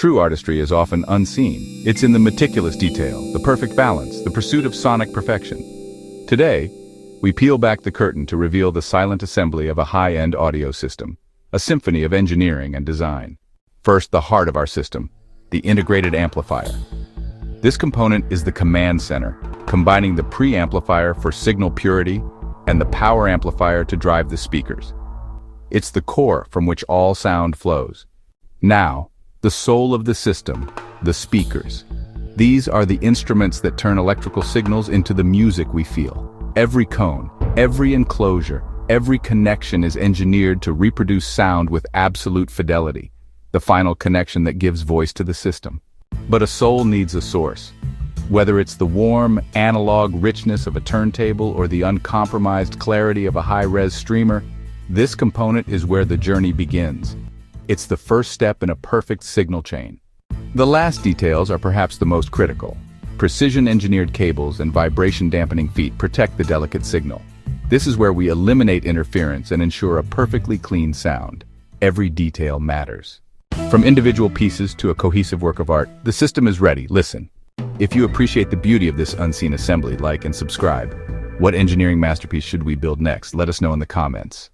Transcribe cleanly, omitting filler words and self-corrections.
true artistry is often unseen. It's in the meticulous detail, the perfect balance, the pursuit of sonic perfection. Today, we peel back the curtain to reveal the silent assembly of a high-end audio system, a symphony of engineering and design. First, the heart of our system, the integrated amplifier. This component is the command center, combining the preamplifier for signal purity and the power amplifier to drive the speakers. It's the core from which all sound flows. Now, the soul of the system, the speakers. These are the instruments that turn electrical signals into the music we feel. Every cone, every enclosure, every connection is engineered to reproduce sound with absolute fidelity, the final connection that gives voice to the system. But a soul needs a source. Whether it's the warm, analog richness of a turntable or the uncompromised clarity of a high-res streamer, this component is where the journey begins. It's the first step in a perfect signal chain. The last details are perhaps the most critical. Precision-engineered cables and vibration-dampening feet protect the delicate signal. This is where we eliminate interference and ensure a perfectly clean sound. Every detail matters. From individual pieces to a cohesive work of art, the system is ready. Listen. If you appreciate the beauty of this unseen assembly, like and subscribe. What engineering masterpiece should we build next? Let us know in the comments.